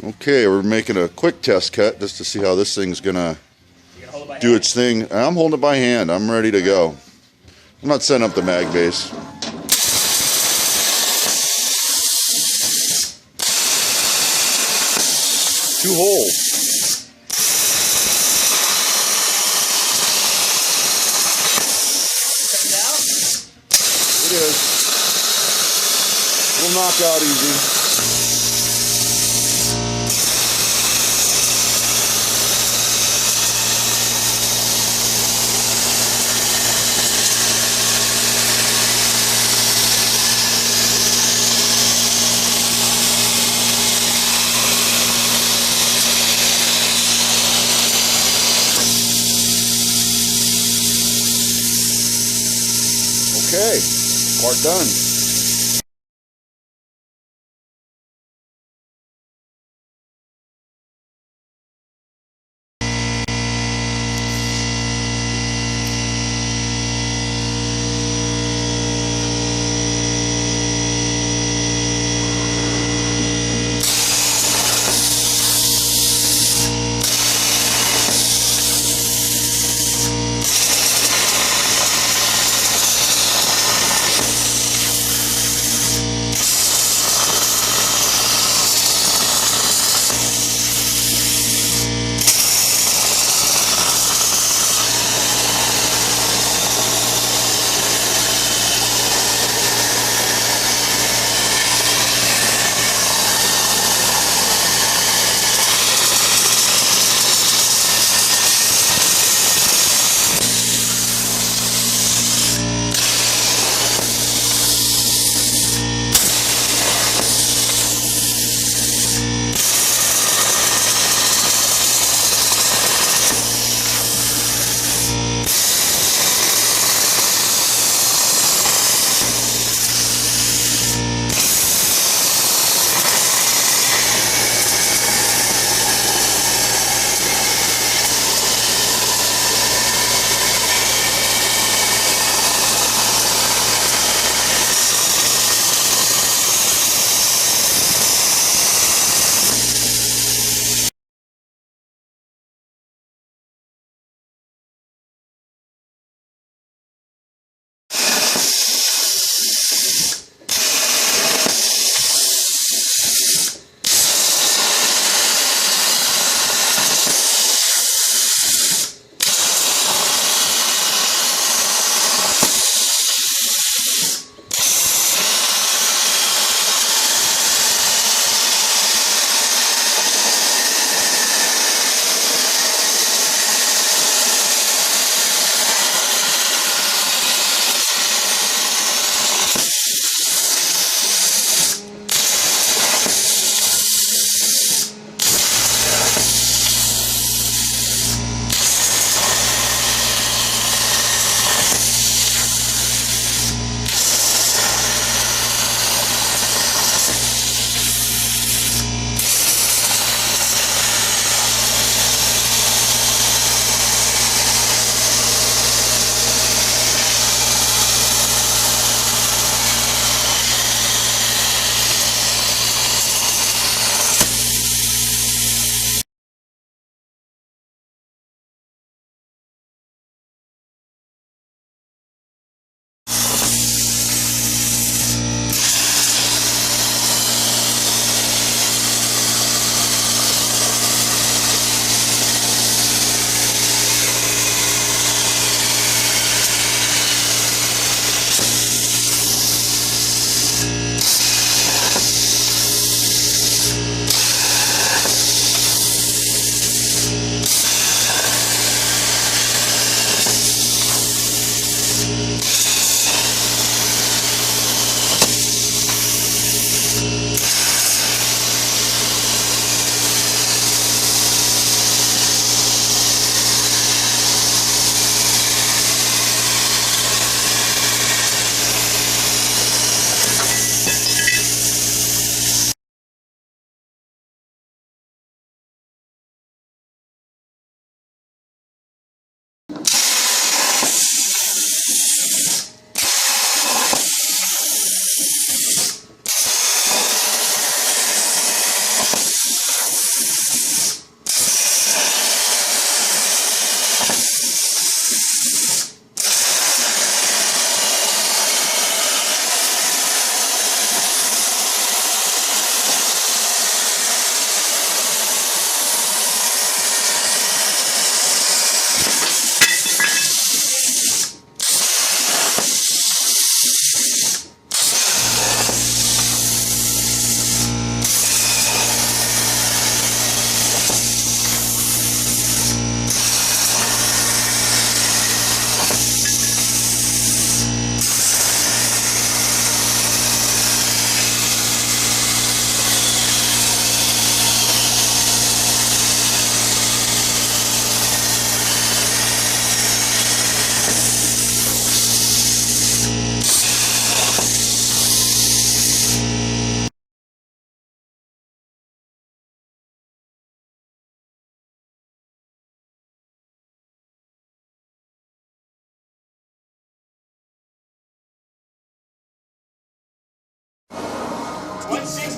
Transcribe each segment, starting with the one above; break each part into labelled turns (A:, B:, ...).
A: Okay, we're making a quick test cut just to see how this thing's gonna do its thing. I'm holding it by hand. I'm ready to go. I'm not setting up the mag base. Two holes. It is. We'll knock out easy. Okay, part done.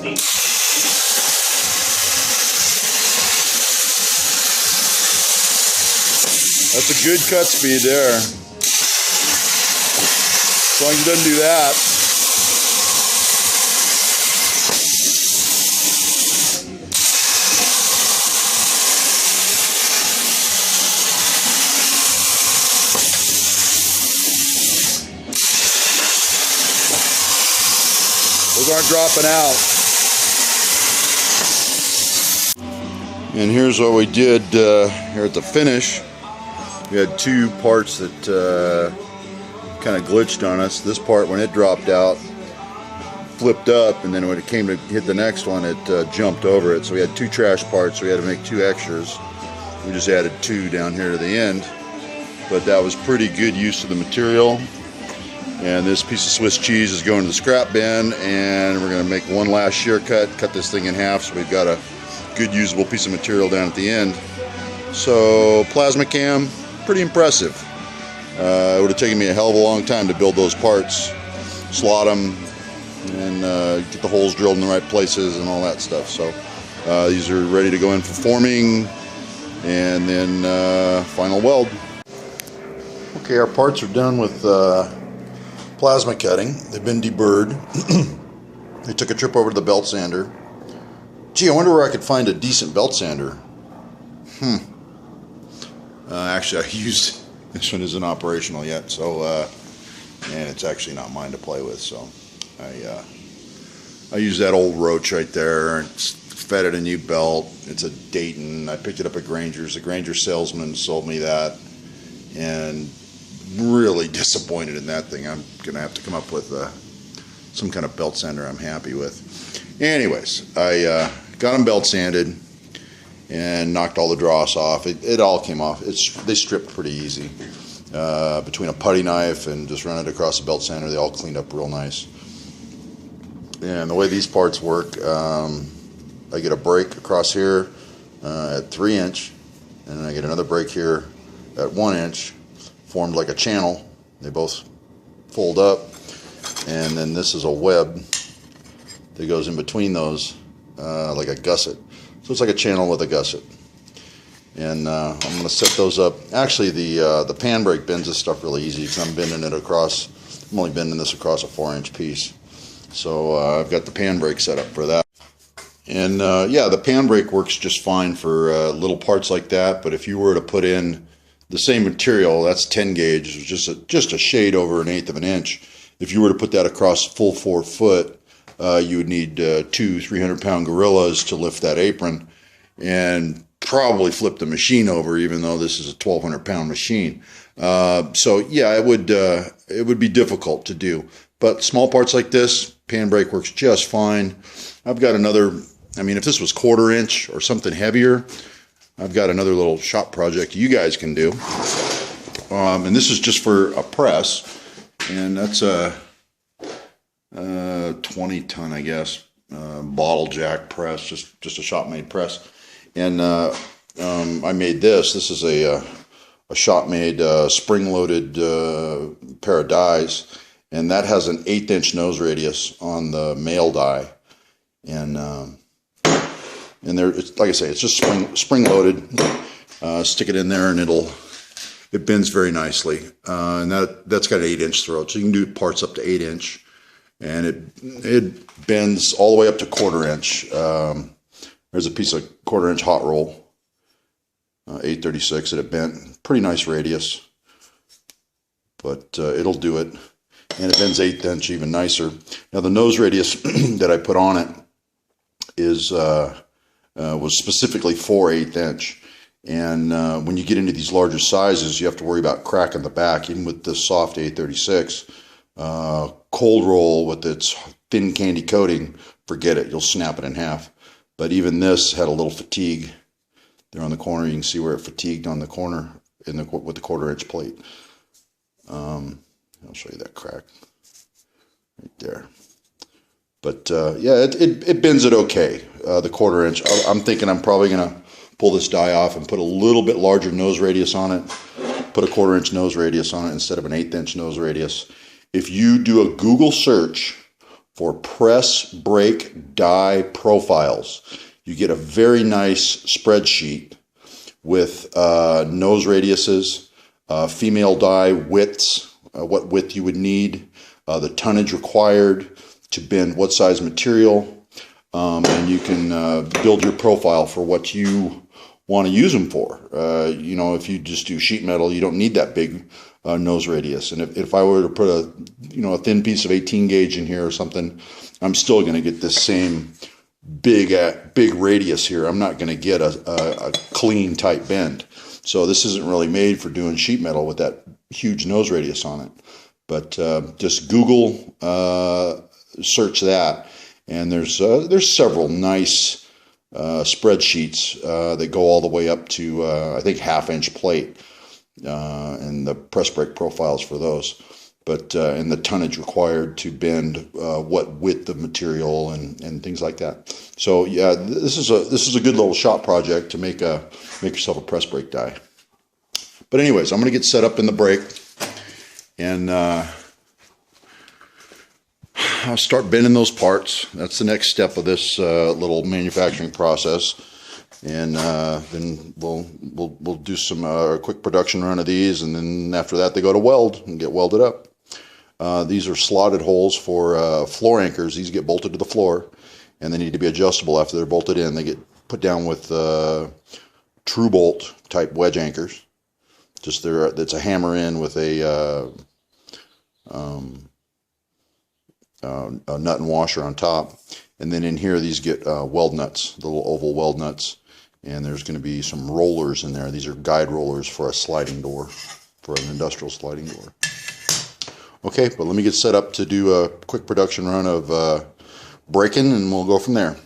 A: That's a good cut speed there. As long as it doesn't do that. Those aren't dropping out. And here's what we did here at the finish. We had two parts that kind of glitched on us. This part, when it dropped out, flipped up, and then when it came to hit the next one, it jumped over it. So we had two trash parts, so we had to make two extras. We just added two down here to the end. But that was pretty good use of the material. And this piece of Swiss cheese is going to the scrap bin, and we're going to make one last shear cut this thing in half, so we've got a good usable piece of material down at the end. So plasma cam, pretty impressive. It would have taken me a hell of a long time to build those parts, slot them, and get the holes drilled in the right places and all that stuff. So these are ready to go in for forming, and then final weld. Okay, our parts are done with plasma cutting. They've been deburred. They took a trip over to the belt sander. Gee, I wonder where I could find a decent belt sander. Actually, I used this one isn't operational yet, so and it's actually not mine to play with. So I use that old Roach right there. It's fed it a new belt. It's a Dayton. I picked it up at Granger's. The Granger salesman sold me that, and really disappointed in that thing. I'm gonna have to come up with some kind of belt sander I'm happy with. Anyways, I got them belt sanded and knocked all the dross off. It all came off. They stripped pretty easy. Between a putty knife and just run it across the belt sander, they all cleaned up real nice. And the way these parts work, I get a break across here at 3 inch, and then I get another break here at 1 inch, formed like a channel. They both fold up, and then this is a web that goes in between those, like a gusset. So it's like a channel with a gusset. And I'm going to set those up. Actually, the pan brake bends this stuff really easy because I'm bending it across. I'm only bending this across a 4-inch piece. So I've got the pan brake set up for that. And yeah, the pan brake works just fine for little parts like that. But if you were to put in the same material, that's 10 gauge, just a shade over 1/8 of an inch. If you were to put that across full 4 foot, you would need 2 300-pound gorillas to lift that apron and probably flip the machine over, even though this is a 1,200-pound machine. So yeah, it would be difficult to do. But small parts like this, pan brake works just fine. I've got another, I mean, if this was 1/4 inch or something heavier, I've got another little shop project you guys can do. And this is just for a press, and that's a 20-ton, I guess, bottle jack press, just a shop-made press. And I made this. This is a shop-made spring-loaded pair of dies, and that has an 1/8 inch nose radius on the male die. And there, it's, like I say, it's just spring-loaded. Stick it in there, and it bends very nicely. And that's got an 8 inch throat, so you can do parts up to 8 inch. And it bends all the way up to 1/4 inch. There's a piece of 1/4 inch hot roll, 836 that it bent. Pretty nice radius, but it'll do it. And it bends 1/8 inch even nicer. Now the nose radius that I put on it was specifically for 1/8 inch. And when you get into these larger sizes, you have to worry about cracking the back, even with this soft 836. Cold roll with its thin candy coating, forget it, you'll snap it in half. But even this had a little fatigue there on the corner. You can see where it fatigued on the corner with the 1/4 inch plate. I'll show you that crack right there. But yeah, it bends it okay, the 1/4 inch. I'm thinking I'm probably going to pull this die off and put a little bit larger nose radius on it. Put a 1/4 inch nose radius on it instead of an 1/8 inch nose radius. If you do a Google search for press brake die profiles. You get a very nice spreadsheet with nose radiuses, female die widths, what width you would need, the tonnage required to bend what size material, and you can build your profile for what you want to use them for. You know, if you just do sheet metal, you don't need that big nose radius. And if I were to put a thin piece of 18 gauge in here or something, I'm still going to get this same big radius here. I'm not going to get a clean tight bend. So this isn't really made for doing sheet metal with that huge nose radius on it. But just Google search that, and there's several nice spreadsheets that go all the way up to I think 1/2-inch plate, and the press brake profiles for those. But and the tonnage required to bend what width of material and things like that. So yeah, this is a good little shop project to make yourself a press brake die. But anyways, I'm going to get set up in the brake, and I'll start bending those parts. That's the next step of this little manufacturing process. And then we'll do some quick production run of these, and then after that they go to weld and get welded up. These are slotted holes for floor anchors. These get bolted to the floor, and they need to be adjustable after they're bolted in. They get put down with true bolt type wedge anchors. Just that's a hammer in with a nut and washer on top. And then in here, these get weld nuts, the little oval weld nuts. And there's going to be some rollers in there. These are guide rollers for a sliding door, for an industrial sliding door. Okay, but let me get set up to do a quick production run of braking, and we'll go from there.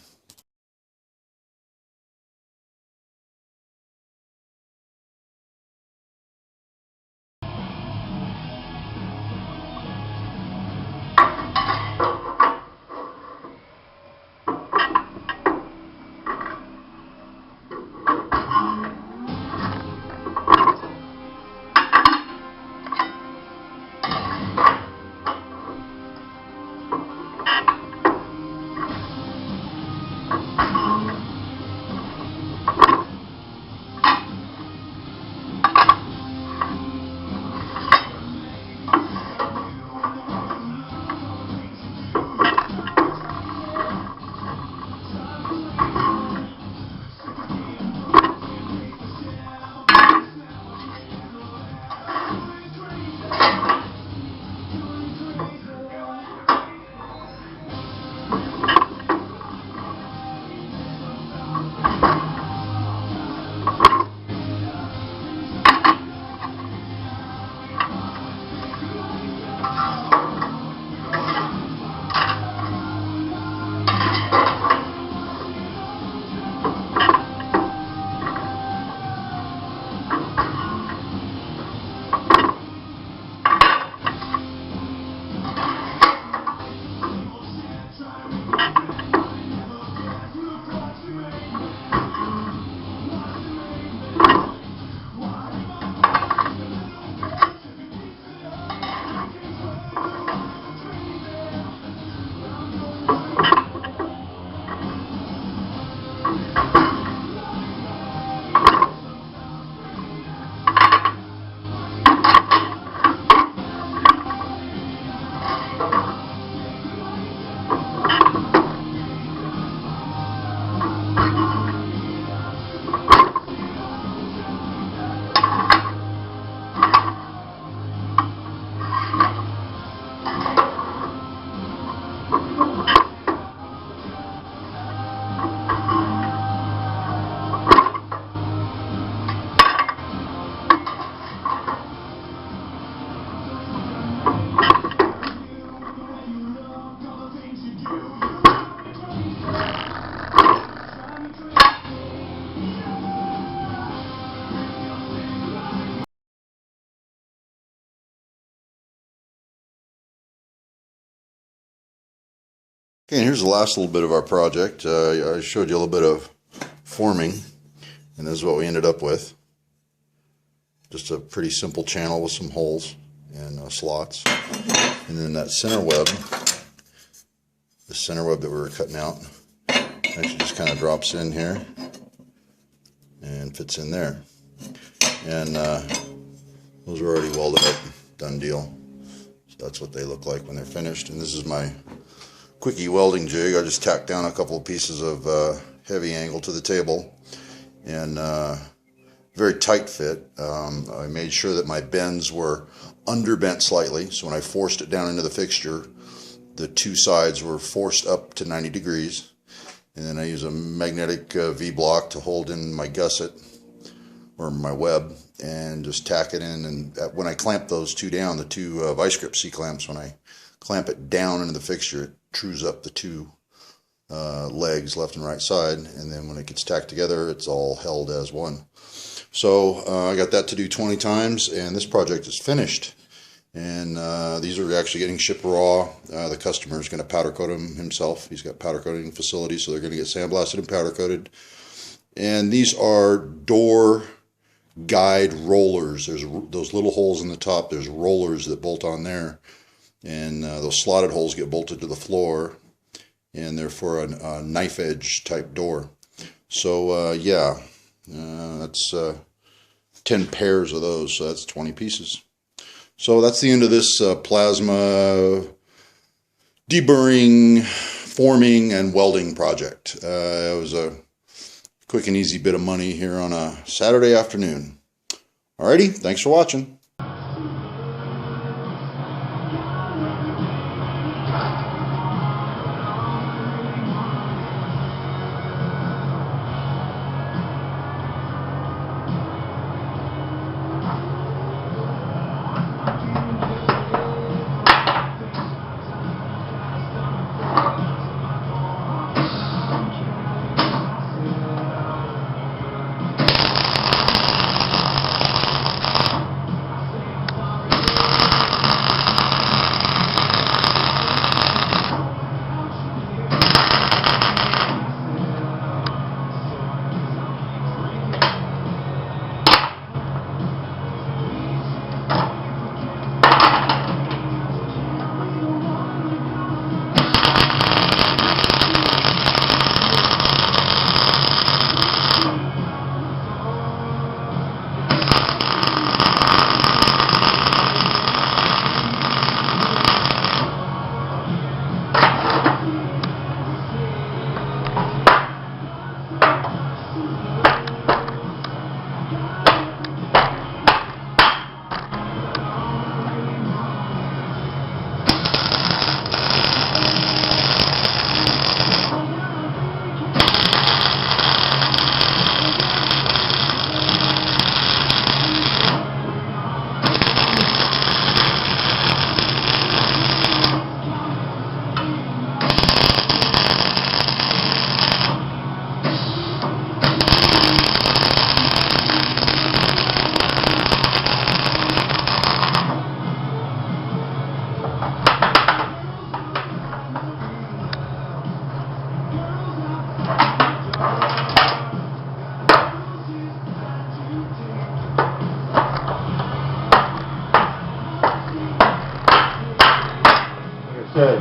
A: Okay, and here's the last little bit of our project. I showed you a little bit of forming, and this is what we ended up with. Just a pretty simple channel with some holes and slots. And then that center web center web that we were cutting out. Actually just kind of drops in here and fits in there. And those are already welded up, done deal. So that's what they look like when they're finished. And this is my quickie welding jig. I just tacked down a couple of pieces of heavy angle to the table, and very tight fit. I made sure that my bends were underbent slightly, so when I forced it down into the fixture, the two sides were forced up to 90 degrees. And then I use a magnetic V-block to hold in my gusset, or my web, and just tack it in. And when I clamp those two down, the two vice grip C-clamps, when I clamp it down into the fixture, it trues up the two legs, left and right side, and then when it gets tacked together, it's all held as one. So I got that to do 20 times, and this project is finished. And these are actually getting shipped raw. The customer is going to powder coat them himself. He's got powder coating facilities, so they're going to get sandblasted and powder coated. And these are door guide rollers. There's those little holes in the top. There's rollers that bolt on there, and those slotted holes get bolted to the floor, and they're for a knife edge type door. So yeah, that's 10 pairs of those, so that's 20 pieces. So that's the end of this plasma deburring, forming, and welding project. It was a quick and easy bit of money here on a Saturday afternoon. Alrighty, thanks for watching.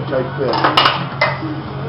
B: Tight fit.